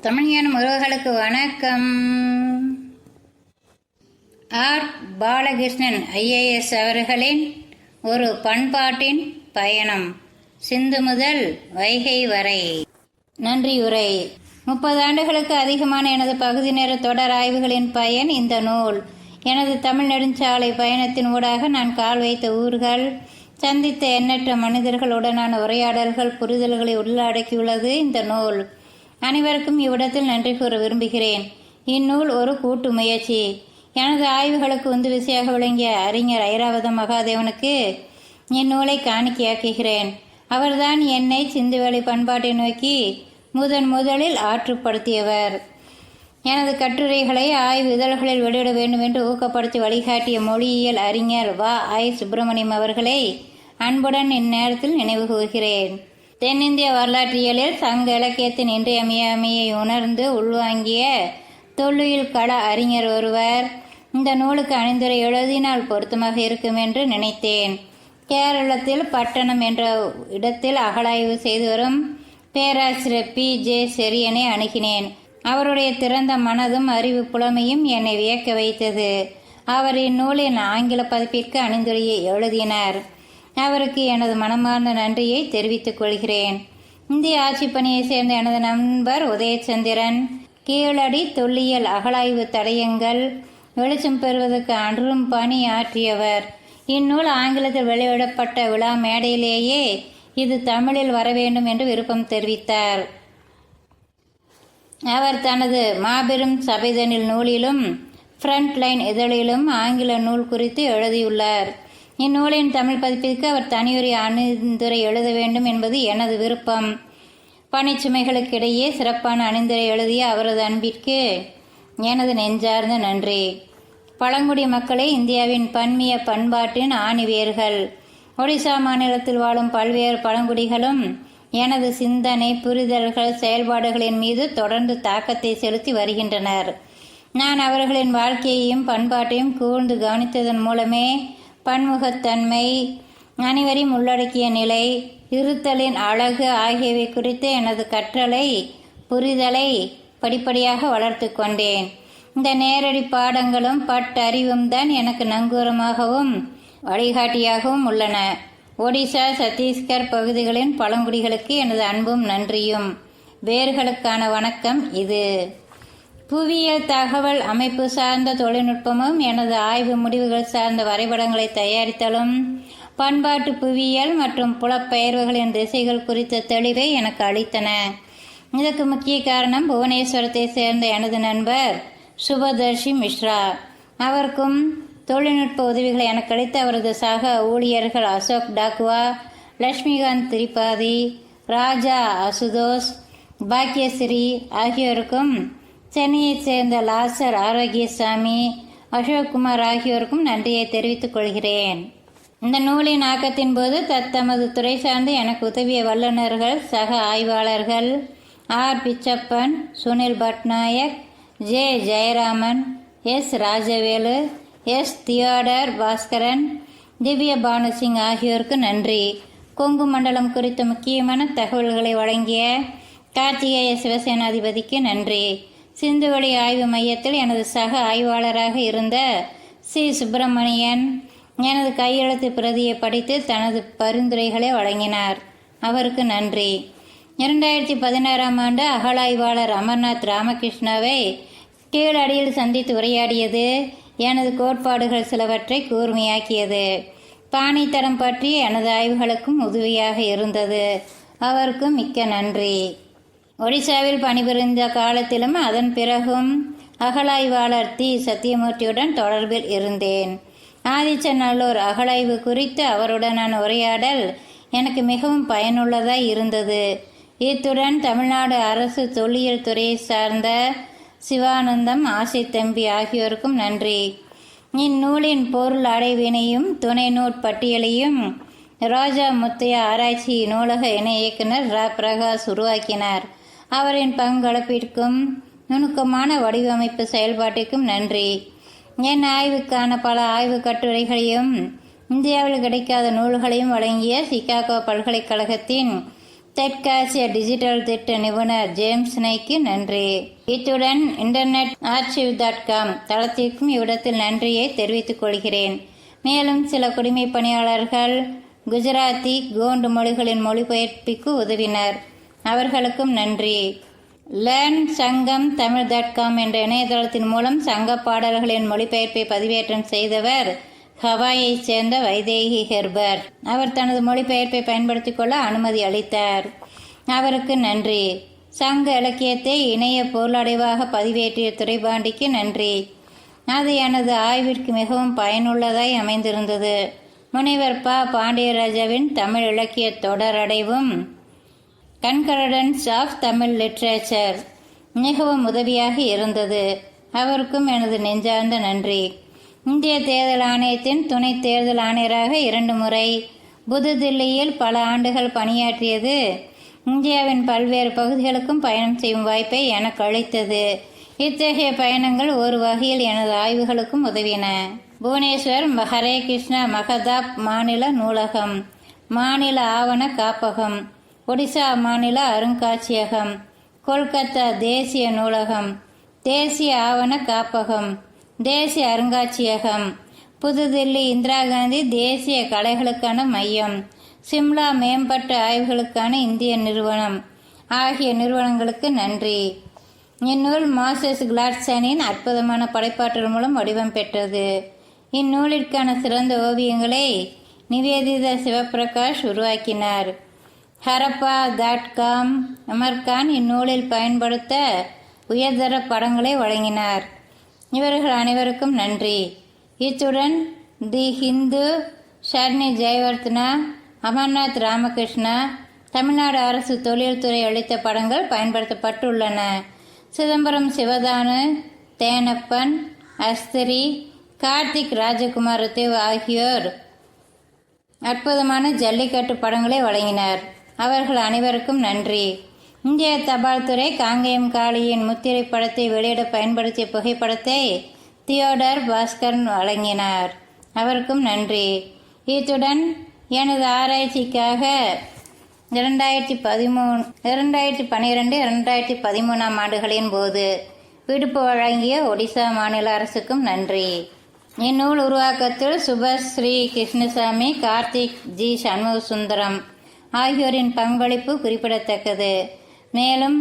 தமிழ்ஞான உறவுகளுக்கு வணக்கம். R Balakrishnan IAS அவர்களின் ஒரு பண்பாட்டின் பயணம், சிந்து முதல் வைகை வரை. நன்றியுரை. 30 ஆண்டுகளுக்கு அதிகமான எனது பகுதி நேர தொடர் ஆய்வுகளின் பயன் இந்த நூல். எனது தமிழ் நெடுஞ்சாலை பயணத்தின் ஊடாக நான் கால் வைத்த ஊர்கள், சந்தித்த எண்ணற்ற மனிதர்களுடனான உரையாடல்கள், புரிதல்களை உள்ளடக்கியுள்ளது இந்த நூல். அனைவருக்கும் இவ்விடத்தில் நன்றி கூற விரும்புகிறேன். இந்நூல் ஒரு கூட்டு முயற்சி. எனது ஆய்வுகளுக்கு உந்துவிசையாக விளங்கிய அறிஞர் ஐராவத மகாதேவனுக்கு இந்நூலை காணிக்கையாக்குகிறேன். அவர்தான் என்னை சிந்துவெளி பண்பாட்டை நோக்கி முதலில் ஆற்றுப்படுத்தியவர். எனது கட்டுரைகளை ஆய்வு இதழ்களில் வெளியிட வேண்டும் என்று ஊக்கப்படுத்தி வழிகாட்டிய மொழியியல் அறிஞர் வ.ஐ. சுப்பிரமணியம் அவர்களை அன்புடன் இந்நேரத்தில் நினைவு கூறுகிறேன். தென்னிந்திய வரலாற்றியலில் சங்க இலக்கியத்தின் இன்றியமையாமையை உணர்ந்து உள்வாங்கிய தொல்லியல் கள அறிஞர் ஒருவர் இந்த நூலுக்கு அணிந்துரை எழுதினால் பொருத்தமாக இருக்கும் என்று நினைத்தேன். கேரளத்தில் பட்டணம் என்ற இடத்தில் அகழாய்வு செய்து வரும் பேராசிரியர் பி.ஜே. செரியனை அணுகினேன். அவருடைய திறந்த மனதும் அறிவு புலமையும் என்னை வியக்க வைத்தது. அவர் இந்நூலின் ஆங்கில பதிப்பிற்கு அணிந்துரையை எழுதினார். அவருக்கு எனது மனமார்ந்த நன்றியை தெரிவித்துக் கொள்கிறேன். இந்திய ஆட்சி பணியை சேர்ந்த எனது நண்பர் உதயச்சந்திரன் கீழடி தொல்லியல் அகழாய்வு தடயங்கள் வெளிச்சம் பெறுவதற்கு அன்றும் பணி ஆற்றியவர். இந்நூல் ஆங்கிலத்தில் வெளியிடப்பட்ட விழா மேடையிலேயே இது தமிழில் வர வேண்டும் என்று விருப்பம் தெரிவித்தார். அவர் தனது மாபெரும் சபைதனில் நூலிலும் ஃப்ரண்ட் லைன் இதழிலும் ஆங்கில நூல் குறித்து எழுதியுள்ளார். இந்நூலின் தமிழ் பதிப்பிற்கு அவர் தனியுரை அணிந்துரை எழுத வேண்டும் என்பது எனது விருப்பம். பணிச்சுமைகளுக்கிடையே சிறப்பான அணிந்துரை எழுதிய அவரது அன்பிற்கு எனது நெஞ்சார்ந்த நன்றி. பழங்குடி மக்களே இந்தியாவின் பன்மிய பண்பாட்டின் ஆணிவேர்கள். ஒடிசா மாநிலத்தில் வாழும் பல்வேறு பழங்குடிகளும் எனது சிந்தனை, புரிதல்கள், செயல்பாடுகளின் மீது தொடர்ந்து தாக்கத்தை செலுத்தி வருகின்றனர். நான் அவர்களின் வாழ்க்கையையும் பண்பாட்டையும் கூர்ந்து கவனித்ததன் மூலமே பன்முகத்தன்மை, அனைவரையும் உள்ளடக்கிய நிலை, இருத்தலின் அழகு ஆகியவை குறித்து எனது கற்றலை, புரிதலை படிப்படியாக வளர்த்து கொண்டேன். இந்த நேரடி பாடங்களும் பட்டறிவும் தான் எனக்கு நங்கூரமாகவும் வழிகாட்டியாகவும் உள்ளன. ஒடிசா, சத்தீஸ்கர் பகுதிகளின் பழங்குடிகளுக்கு எனது அன்பும் நன்றியும். வேர்களுக்கான வணக்கம் இது. புவியியல் தகவல் அமைப்பு சார்ந்த தொழில்நுட்பமும் எனது ஆய்வு முடிவுகள் சார்ந்த வரைபடங்களை தயாரித்தலும் பண்பாட்டு புவியியல் மற்றும் புலப்பெயர்வுகளின் திசைகள் குறித்த தெளிவை எனக்கு அளித்தன. இதற்கு முக்கிய காரணம் புவனேஸ்வரத்தை சேர்ந்த எனது நண்பர் சுபதர்ஷி மிஸ்ரா. அவருக்கும் தொழில்நுட்ப உதவிகளை எனக்கு அளித்த அவரது சக ஊழியர்கள் அசோக் டாக்குவா, லட்சுமிகாந்த் திரிபாதி, ராஜா அசுதோஷ், பாக்கியஸ்ரீ ஆகியோருக்கும், சென்னையைச் சேர்ந்த லாசர் ஆரோக்கியசாமி, அசோக்குமார் ஆகியோருக்கும் நன்றியை தெரிவித்துக் கொள்கிறேன். இந்த நூலின் ஆக்கத்தின் போது தத்தமது துறை சார்ந்து எனக்கு உதவிய வல்லுநர்கள், சக ஆய்வாளர்கள் R. Pichappan, Sunil Patnaik, J. Jayaraman, S. Rajavelu, S. Theodore Baskaran, Divya Bhanusingh ஆகியோருக்கு நன்றி. கொங்கு மண்டலம் குறித்த முக்கியமான தகவல்களை வழங்கிய கார்த்திகேய சிவசேனாதிபதிக்கு நன்றி. சிந்துவெளி ஆய்வு மையத்தில் எனது சக ஆய்வாளராக இருந்த சி. சுப்பிரமணியன் எனது கையெழுத்து பிரதியை படித்து தனது பரிந்துரைகளை வழங்கினார். அவருக்கு நன்றி. 2016ஆம் ஆண்டு அகழாய்வாளர் அமர்நாத் ராமகிருஷ்ணாவை கீழடியில் சந்தித்து உரையாடியது எனது கோட்பாடுகள் சிலவற்றை கூர்மையாக்கியது. பாணித்தரம் பற்றி எனது ஆய்வுகளுக்கும் உதவியாக இருந்தது. அவருக்கும் மிக்க நன்றி. ஒடிசாவில் பணிபுரிந்த காலத்திலும் அதன் பிறகும் அகழாய்வாளர் தி. சத்தியமூர்த்தியுடன் தொடர்பில் இருந்தேன். ஆதிச்சநல்லூர் அகழாய்வு குறித்து அவருடனான உரையாடல் எனக்கு மிகவும் பயனுள்ளதாய் இருந்தது. இத்துடன் தமிழ்நாடு அரசு தொல்லியல் துறையை சார்ந்த சிவானந்தம், ஆசைத்தம்பி ஆகியோருக்கும் நன்றி. இந்நூலின் பொருள் அடைவினையும் துணை நூற்பட்டியலையும் ரோஜா முத்தையா ஆராய்ச்சி நூலக இணை இயக்குனர் ரா. பிரகாஷ் உருவாக்கினார். அவரின் பங்களிப்பிற்கும் நுணுக்கமான வடிவமைப்பு செயல்பாட்டிற்கும் நன்றி. என் ஆய்வுக்கான பல ஆய்வு கட்டுரைகளையும் இந்தியாவில் கிடைக்காத நூல்களையும் வழங்கிய சிகாகோ பல்கலைக்கழகத்தின் தெற்காசிய டிஜிட்டல் திட்ட நிபுணர் ஜேம்ஸ் நைக்கு நன்றி. இத்துடன் இன்டர்நெட் archive.com தளத்திற்கும் இவ்விடத்தில் நன்றியை தெரிவித்துக் கொள்கிறேன். மேலும் சில குடிமை பணியாளர்கள் குஜராத்தி, கோண்டு மொழிகளின் மொழிபெயர்ப்புக்கு உதவினர். அவர்களுக்கும் நன்றி. லேர்ன் சங்கம் தமிழ்.com என்ற இணையதளத்தின் மூலம் சங்க பாடல்களின் மொழிபெயர்ப்பை பதிவேற்றம் செய்தவர் ஹவாயைச் சேர்ந்த வைதேகி ஹெர்பர்ட். அவர் தனது மொழிபெயர்ப்பை பயன்படுத்திக் கொள்ள அனுமதி அளித்தார். அவருக்கு நன்றி. சங்க இலக்கியத்தை இணைய பொருளடைவாக பதிவேற்றிய துரைபாண்டிக்கு நன்றி. அது எனது ஆய்விற்கு மிகவும் பயனுள்ளதாய் அமைந்திருந்தது. முனைவர் ப. பாண்டியராஜாவின் தமிழ் இலக்கிய தொடரடைவும் கன்கரடன்ஸ் ஆஃப் தமிழ் லிட்ரேச்சர் மிகவும் உதவியாக இருந்தது. அவருக்கும் எனது நெஞ்சார்ந்த நன்றி. இந்திய தேர்தல் ஆணையத்தின் துணை தேர்தல் ஆணையராக 2 முறை புதுதில்லியில் பல ஆண்டுகள் பணியாற்றியது இந்தியாவின் பல்வேறு பகுதிகளுக்கும் பயணம் செய்யும் வாய்ப்பை எனக்கு அளித்தது. இத்தகைய பயணங்கள் ஒரு வகையில் எனது ஆய்வுகளுக்கும் உதவின. புவனேஸ்வர் ஹரே கிருஷ்ணா மகதாப் மாநில நூலகம், மாநில ஆவண காப்பகம், ஒடிசா மாநில அருங்காட்சியகம், கொல்கத்தா தேசிய நூலகம், தேசிய ஆவண காப்பகம், தேசிய அருங்காட்சியகம், புதுதில்லி இந்திரா காந்தி தேசிய கலைகளுக்கான மையம், சிம்லா மேம்பட்ட ஆய்வுகளுக்கான இந்திய நிறுவனம் ஆகிய நிறுவனங்களுக்கு நன்றி. இந்நூல் மார்சஸ் கிளாட்சனின் அற்புதமான படைப்பாற்றல் மூலம் வடிவம் பெற்றது. இந்நூலிற்கான சிறந்த ஓவியங்களை நிவேதிதா சிவபிரகாஷ் உருவாக்கினார். ஹரப்பா.com அமர்கான் இந்நூலில் பயன்படுத்த உயர்தர படங்களை வழங்கினார். இவர்கள் அனைவருக்கும் நன்றி. இத்துடன் தி ஹிந்து, ஷர்னி ஜெயவர்தனா, அமர்நாத் ராமகிருஷ்ணா, தமிழ்நாடு அரசு தொழில்துறை அளித்த படங்கள் பயன்படுத்தப்பட்டுள்ளன. சிதம்பரம் சிவதானு, தேனப்பன், அஸ்திரி, கார்த்திக் ராஜகுமார் தேவ் ஆகியோர் அற்புதமான ஜல்லிக்கட்டு படங்களை வழங்கினர். அவர்கள் அனைவருக்கும் நன்றி. இந்திய தபால் துறை காங்கேயம் காளியின் முத்திரை படத்தை வெளியிட பயன்படுத்திய புகைப்படத்தை தியோடர் பாஸ்கர் வழங்கினார். அவருக்கும் நன்றி. இத்துடன் எனது ஆராய்ச்சிக்காக 2012-2013 ஆண்டுகளின் போது விடுப்பு வழங்கிய ஒடிசா மாநில அரசுக்கும் நன்றி. இந்நூல் உருவாக்கத்தில் சுபஸ்ரீ கிருஷ்ணசாமி, கார்த்திக் ஜி சண்முகசுந்தரம் ஆகியோரின் பங்களிப்பு குறிப்பிடத்தக்கது. மேலும்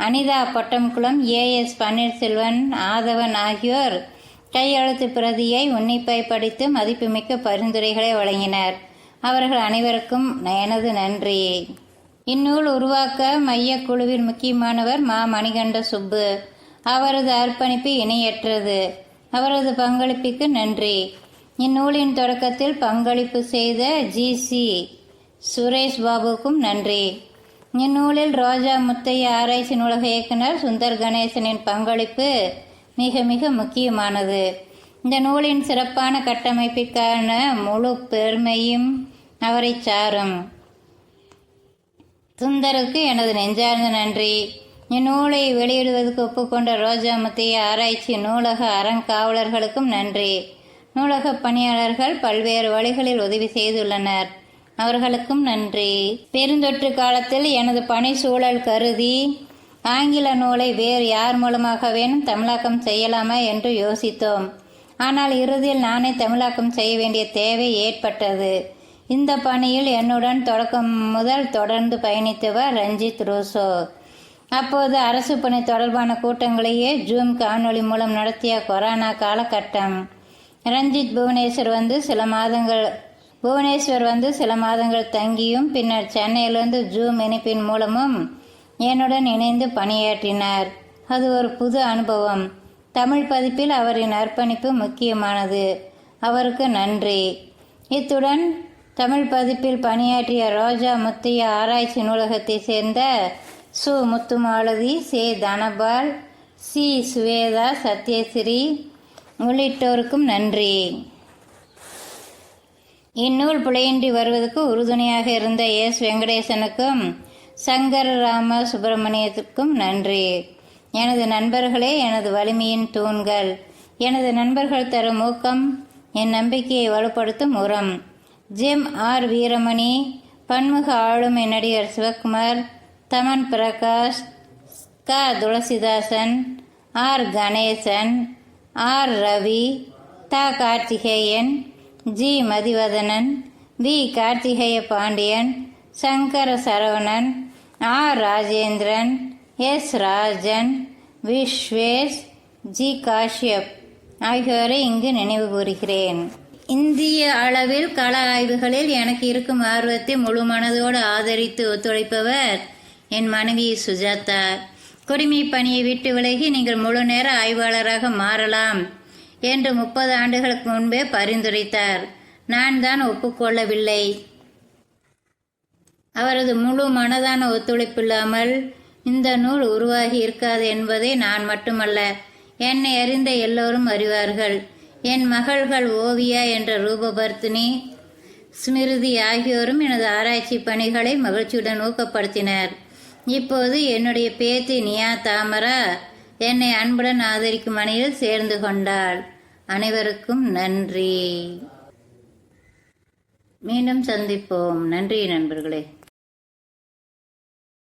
அனிதா பொட்டம்குளம், ஏஎஸ் பன்னீர்செல்வன், ஆதவன் ஆகியோர் கையெழுத்து பிரதியை உன்னிப்பாய் படித்து மதிப்புமிக்க பரிந்துரைகளை வழங்கினர். அவர்கள் அனைவருக்கும் எனது நன்றி. இந்நூல் உருவாக்க மையக்குழுவின் முக்கியமானவர் மா. மணிகண்ட சுப்பு. அவரது அர்ப்பணிப்பு இணையற்றது. அவரது பங்களிப்புக்கு நன்றி. இந்நூலின் தொடக்கத்தில் பங்களிப்பு செய்த ஜி.சி. சுரேஷ் பாபுக்கும் நன்றி. இந்நூலில் ரோஜா முத்தைய ஆராய்ச்சி நூலக இயக்குனர் சுந்தர் கணேசனின் பங்களிப்பு மிக மிக முக்கியமானது. இந்த நூலின் சிறப்பான கட்டமைப்பிற்கான முழு பெருமையும் அவரை சாரும். சுந்தருக்கு எனது நெஞ்சார்ந்த நன்றி. இந்நூலை வெளியிடுவதற்கு ஒப்புக்கொண்ட ரோஜா முத்தைய ஆராய்ச்சி நூலக அறங்காவலர்களுக்கும் நன்றி. நூலக பணியாளர்கள் பல்வேறு வழிகளில் உதவி செய்துள்ளனர். அவர்களுக்கும் நன்றி. பெருந்தொற்று காலத்தில் எனது பணி சூழல் கருதி ஆங்கில நூலை வேறு யார் மூலமாகவேனும் தமிழாக்கம் செய்யலாமா என்று யோசித்தோம். ஆனால் இறுதியில் நானே தமிழாக்கம் செய்ய வேண்டிய தேவை ஏற்பட்டது. இந்த பணியில் என்னுடன் தொடக்கம் முதல் தொடர்ந்து பயணித்தவர் ரஞ்சித் ரூசோ. அப்போது அரசு பணி தொடர்பான கூட்டங்களையே ஜூம் காணொளி மூலம் நடத்திய கொரோனா காலகட்டம். ரஞ்சித் புவனேஸ்வர் வந்து சில மாதங்கள் தங்கியும் பின்னர் சென்னையிலிருந்து ஜூம் இணைப்பின் மூலமும் என்னுடன் இணைந்து பணியாற்றினார். அது ஒரு புது அனுபவம். தமிழ் பதிப்பில் அவரின் அர்ப்பணிப்பு முக்கியமானது. அவருக்கு நன்றி. இத்துடன் தமிழ் பதிப்பில் பணியாற்றிய ரோஜா முத்தைய ஆராய்ச்சி நூலகத்தை சேர்ந்த சு. முத்துமாலதி, சே. தனபால், சி. சுவேதா, சத்யஸ்ரீ உள்ளிட்டோருக்கும் நன்றி. இந்நூல் பிழையின்றி வருவதற்கு உறுதுணையாக இருந்த எஸ். வெங்கடேசனுக்கும் சங்கர் ராம சுப்பிரமணியத்திற்கும் நன்றி. எனது நண்பர்களே எனது வலிமையின் தூண்கள். எனது நண்பர்கள் தரும் ஊக்கம் என் நம்பிக்கையை வலுப்படுத்தும் உரம். Gym or. வீரமணி, பன்முக ஆளுமை நடிகர் சிவகுமார், தமன் பிரகாஷ், க துளசிதாசன், ஆர் கணேசன், ஆர் ரவி, த Karthikeyan, G Mathivathanan, V Karthikeya Pandian, Sankara Saravanan, R Rajendran, S Rajan, Viswesh, G Kashyap ஆகியோரை இங்கு நினைவு கூறுகிறேன். இந்திய அளவில் கள ஆய்வுகளில் எனக்கு இருக்கும் ஆர்வத்தை முழு மனதோடு ஆதரித்து ஒத்துழைப்பவர் என் மனைவி சுஜாதா. குடிமை பணியை விட்டு விலகி நீங்கள் முழு நேர ஆய்வாளராக மாறலாம் என்று 30 ஆண்டுகளுக்கு முன்பே பரிந்துரைத்தார். நான் தான் ஒப்புக்கொள்ளவில்லை. அவரது முழு மனதான ஒத்துழைப்பில்லாமல் இந்த நூல் உருவாகி இருக்காது என்பதை நான் மட்டுமல்ல, என்னை அறிந்த எல்லோரும் அறிவார்கள். என் மகள்கள் ஓவியா என்ற ரூபவர்த்தினி, ஸ்மிருதி ஆகியோரும் எனது ஆராய்ச்சி பணிகளை மகிழ்ச்சியுடன் ஊக்கப்படுத்தினர். இப்போது என்னுடைய பேத்தி நியா தாமரா என்னை அன்புடன் ஆதரிக்கும் அணியில் சேர்ந்து கொண்டாள். அனைவருக்கும் நன்றி. மீண்டும் சந்திப்போம். நன்றி நண்பர்களே.